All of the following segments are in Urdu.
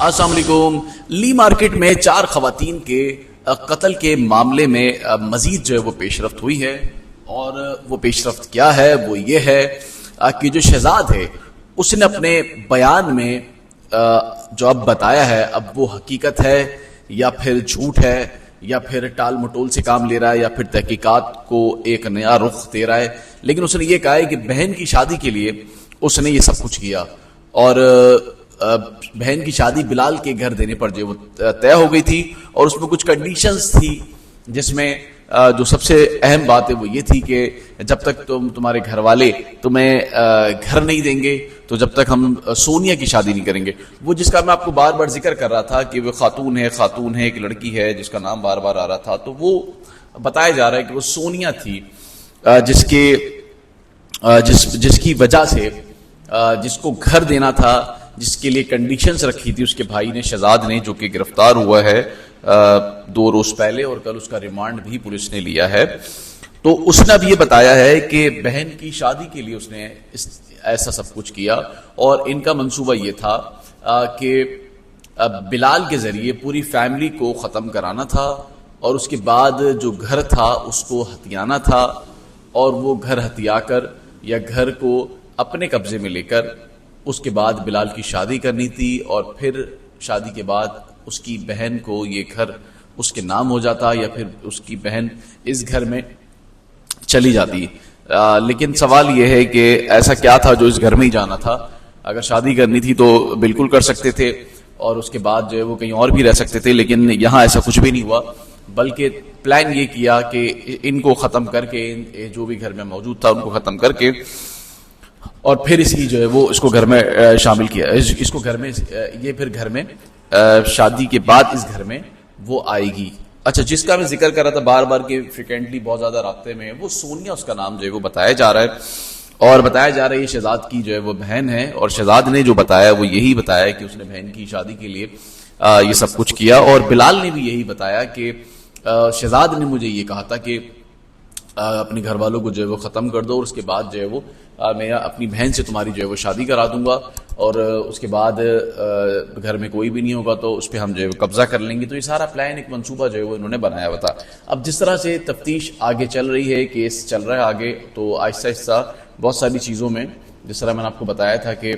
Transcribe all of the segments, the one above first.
السلام علیکم۔ لی مارکیٹ میں 4 خواتین کے قتل کے معاملے میں مزید جو ہے وہ پیش رفت ہوئی ہے، اور وہ پیش رفت کیا ہے؟ وہ یہ ہے کہ جو شہزاد ہے اس نے اپنے بیان میں جو اب بتایا ہے، اب وہ حقیقت ہے یا پھر جھوٹ ہے یا پھر ٹال مٹول سے کام لے رہا ہے یا پھر تحقیقات کو ایک نیا رخ دے رہا ہے، لیکن اس نے یہ کہا ہے کہ بہن کی شادی کے لیے اس نے یہ سب کچھ کیا، اور بہن کی شادی بلال کے گھر دینے پر جو وہ طے ہو گئی تھی، اور اس میں کچھ کنڈیشنز تھی، جس میں جو سب سے اہم بات ہے وہ یہ تھی کہ جب تک تمہارے گھر والے تمہیں گھر نہیں دیں گے تو جب تک ہم سونیا کی شادی نہیں کریں گے۔ وہ جس کا میں آپ کو بار بار ذکر کر رہا تھا کہ وہ خاتون ہے ایک لڑکی ہے جس کا نام بار بار آ رہا تھا، تو وہ بتایا جا رہا ہے کہ وہ سونیا تھی، جس کی وجہ سے جس کو گھر دینا تھا، جس کے لیے کنڈیشنز رکھی تھی اس کے بھائی نے، شہزاد نے، جو کہ گرفتار ہوا ہے 2 روز پہلے، اور کل اس کا ریمانڈ بھی پولیس نے لیا ہے۔ تو اس نے اب یہ بتایا ہے کہ بہن کی شادی کے لیے اس نے ایسا سب کچھ کیا، اور ان کا منصوبہ یہ تھا کہ بلال کے ذریعے پوری فیملی کو ختم کرانا تھا، اور اس کے بعد جو گھر تھا اس کو ہتھیانا تھا، اور وہ گھر ہتھیا کر یا گھر کو اپنے قبضے میں لے کر اس کے بعد بلال کی شادی کرنی تھی، اور پھر شادی کے بعد اس کی بہن کو یہ گھر اس کے نام ہو جاتا، یا پھر اس کی بہن اس گھر میں چلی جاتی۔ لیکن سوال یہ ہے کہ ایسا کیا تھا جو اس گھر میں ہی جانا تھا؟ اگر شادی کرنی تھی تو بالکل کر سکتے تھے، اور اس کے بعد جو ہے وہ کہیں اور بھی رہ سکتے تھے، لیکن یہاں ایسا کچھ بھی نہیں ہوا، بلکہ پلان یہ کیا کہ ان کو ختم کر کے، جو بھی گھر میں موجود تھا ان کو ختم کر کے، اور پھر اس کی جو ہے وہ اس کو گھر میں شامل کیا، اس کو گھر میں، یہ پھر گھر میں شادی کے بعد اس گھر میں وہ آئے گی۔ اچھا، جس کا میں ذکر کر رہا تھا بار بار کہ فریکوینٹلی بہت زیادہ رابطے میں، وہ سونیا اس کا نام جو ہے وہ بتایا جا رہا ہے، اور بتایا جا رہا ہے یہ شہزاد کی جو ہے وہ بہن ہے، اور شہزاد نے جو بتایا وہ یہی بتایا کہ اس نے بہن کی شادی کے لیے یہ سب کچھ کیا، اور بلال نے بھی یہی بتایا کہ شہزاد نے مجھے یہ کہا تھا کہ اپنے گھر والوں کو جو ہے وہ ختم کر دو، اور اس کے بعد جو ہے وہ میں اپنی بہن سے تمہاری جو ہے وہ شادی کرا دوں گا، اور اس کے بعد گھر میں کوئی بھی نہیں ہوگا تو اس پہ ہم جو ہے قبضہ کر لیں گے۔ تو یہ سارا پلان، ایک منصوبہ جو ہے وہ انہوں نے بنایا ہوا تھا۔ اب جس طرح سے تفتیش آگے چل رہی ہے، کیس چل رہا ہے آگے، تو آہستہ آہستہ بہت ساری چیزوں میں، جس طرح میں نے آپ کو بتایا تھا کہ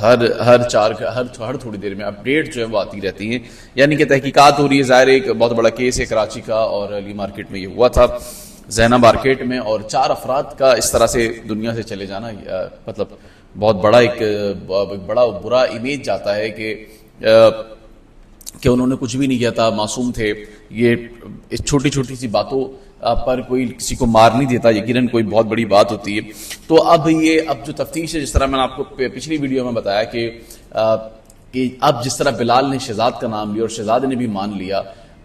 ہر تھوڑی دیر میں اپڈیٹ جو ہے وہ آتی رہتی ہیں، یعنی کہ تحقیقات ہو رہی ہے۔ ظاہر ایک بہت بڑا کیس ہے کراچی کا، اور علی مارکیٹ میں یہ ہوا تھا، زینہ مارکیٹ میں، اور 4 افراد کا اس طرح سے دنیا سے چلے جانا، مطلب بہت بڑا ایک بڑا برا امیج جاتا ہے کہ انہوں نے کچھ بھی نہیں کیا تھا، معصوم تھے۔ یہ چھوٹی چھوٹی سی باتوں پر کوئی کسی کو مار نہیں دیتا، یقیناً کوئی بہت بڑی بات ہوتی ہے۔ تو اب جو تفتیش ہے، جس طرح میں نے آپ کو پچھلی ویڈیو میں بتایا کہ اب جس طرح بلال نے شہزاد کا نام لیا اور شہزاد نے بھی مان لیا،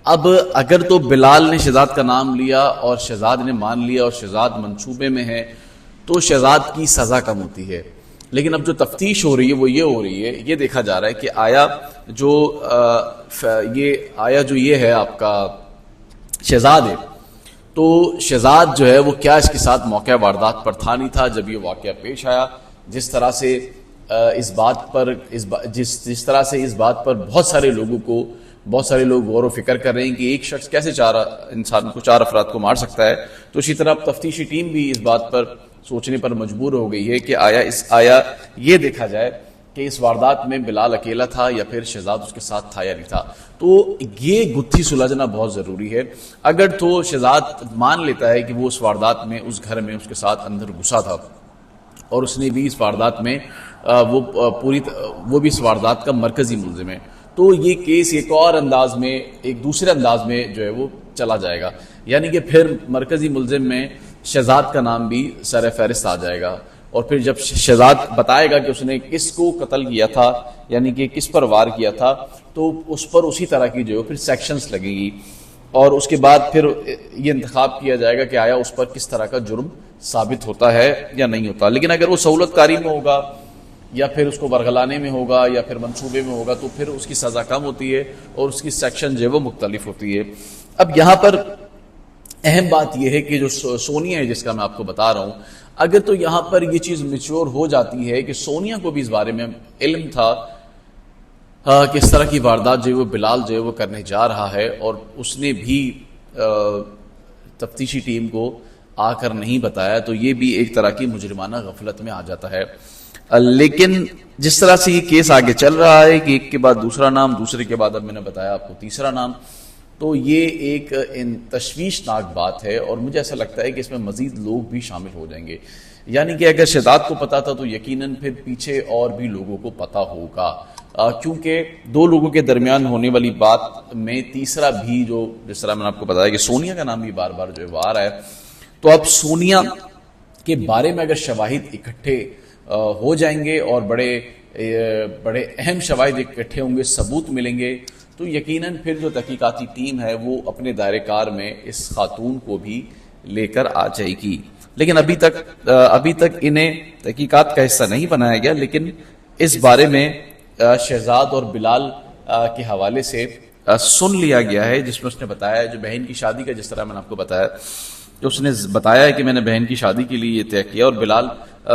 اب اگر تو بلال نے شہزاد کا نام لیا اور شہزاد نے مان لیا اور شہزاد منصوبے میں ہے، تو شہزاد کی سزا کم ہوتی ہے۔ لیکن اب جو تفتیش ہو رہی ہے وہ یہ ہو رہی ہے، یہ دیکھا جا رہا ہے کہ آیا جو یہ ہے آپ کا شہزاد ہے، تو شہزاد جو ہے وہ کیا اس کے ساتھ موقع واردات پر تھا نہیں تھا جب یہ واقعہ پیش آیا؟ جس طرح سے اس بات پر بہت سارے لوگ غور و فکر کر رہے ہیں کہ ایک شخص کیسے 4 افراد کو مار سکتا ہے، تو اسی طرح تفتیشی ٹیم بھی اس بات پر سوچنے پر مجبور ہو گئی ہے کہ آیا یہ دیکھا جائے کہ اس واردات میں بلال اکیلا تھا یا پھر شہزاد اس کے ساتھ تھا یا نہیں تھا۔ تو یہ گتھی سلجھنا بہت ضروری ہے۔ اگر تو شہزاد مان لیتا ہے کہ وہ اس واردات میں، اس گھر میں اس کے ساتھ اندر گھسا تھا، اور اس نے بھی اس واردات میں وہ بھی اس واردات کا مرکزی ملزم ہے، تو یہ کیس ایک اور انداز میں، ایک دوسرے انداز میں جو ہے وہ چلا جائے گا، یعنی کہ پھر مرکزی ملزم میں شہزاد کا نام بھی سر فہرست آ جائے گا، اور پھر جب شہزاد بتائے گا کہ اس نے کس کو قتل کیا تھا، یعنی کہ کس پر وار کیا تھا، تو اس پر اسی طرح کی جو ہے پھر سیکشنز لگیں گی، اور اس کے بعد پھر یہ انتخاب کیا جائے گا کہ آیا اس پر کس طرح کا جرم ثابت ہوتا ہے یا نہیں ہوتا۔ لیکن اگر وہ سہولت کاری میں ہوگا، یا پھر اس کو ورغلانے میں ہوگا، یا پھر منصوبے میں ہوگا، تو پھر اس کی سزا کم ہوتی ہے اور اس کی سیکشن جو ہے وہ مختلف ہوتی ہے۔ اب یہاں پر اہم بات یہ ہے کہ جو سونیا ہے جس کا میں آپ کو بتا رہا ہوں، اگر تو یہاں پر یہ چیز میچور ہو جاتی ہے کہ سونیا کو بھی اس بارے میں علم تھا کہ اس طرح کی واردات جو ہے وہ بلال جو ہے وہ کرنے جا رہا ہے، اور اس نے بھی تفتیشی ٹیم کو آ کر نہیں بتایا، تو یہ بھی ایک طرح کی مجرمانہ غفلت میں آ جاتا ہے۔ لیکن جس طرح سے یہ کیس آگے چل رہا ہے کہ ایک کے بعد دوسرا نام، دوسرے کے بعد اب میں نے بتایا آپ کو تیسرا نام، تو یہ ایک تشویشناک بات ہے، اور مجھے ایسا لگتا ہے کہ اس میں مزید لوگ بھی شامل ہو جائیں گے۔ یعنی کہ اگر شہزاد کو پتا تھا تو یقیناً پھر پیچھے اور بھی لوگوں کو پتا ہوگا، کیونکہ دو لوگوں کے درمیان ہونے والی بات میں تیسرا بھی، جو جس طرح میں نے آپ کو بتایا کہ سونیا کا نام بھی بار بار جو ہے وہ آ رہا ہے، تو اب سونیا کے بارے میں اگر شواہد اکٹھے ہو جائیں گے اور بڑے اہم شواہد اکٹھے ہوں گے، ثبوت ملیں گے، تو یقیناً پھر جو تحقیقاتی ٹیم ہے وہ اپنے دائرہ کار میں اس خاتون کو بھی لے کر آ جائے گی۔ لیکن ابھی تک انہیں تحقیقات کا حصہ نہیں بنایا گیا، لیکن اس بارے میں شہزاد اور بلال کے حوالے سے سن لیا گیا ہے، جس میں اس نے بتایا جو بہن کی شادی کا، جس طرح میں نے آپ کو بتایا، تو اس نے بتایا ہے کہ میں نے بہن کی شادی کے لیے یہ طے کیا، اور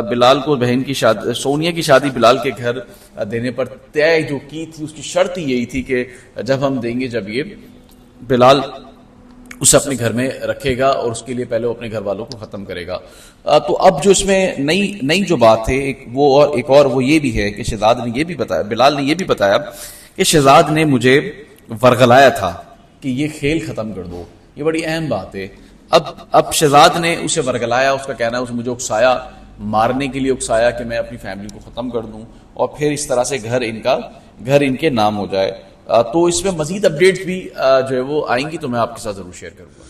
بلال کو بہن کی شادی، سونیا کی شادی بلال کے گھر دینے پر طے جو کی تھی، اس کی شرط یہی تھی کہ جب ہم دیں گے، جب یہ بلال اسے اپنے گھر میں رکھے گا اور اس کے لیے پہلے وہ اپنے گھر والوں کو ختم کرے گا۔ تو اب جو اس میں نئی جو بات ہے ایک اور وہ یہ بھی ہے کہ شہزاد نے یہ بھی بتایا، بلال نے یہ بھی بتایا کہ شہزاد نے مجھے ورغلایا تھا کہ یہ کھیل ختم کر دو۔ یہ بڑی اہم بات ہے۔ اب شہزاد نے اسے ورغلایا، اس کا کہنا ہے اس نے مجھے اکسایا، مارنے کے لیے اکسایا کہ میں اپنی فیملی کو ختم کر دوں، اور پھر اس طرح سے گھر ان کے نام ہو جائے۔ تو اس میں مزید اپڈیٹس بھی جو ہے وہ آئیں گی، تو میں آپ کے ساتھ ضرور شیئر کروں گا۔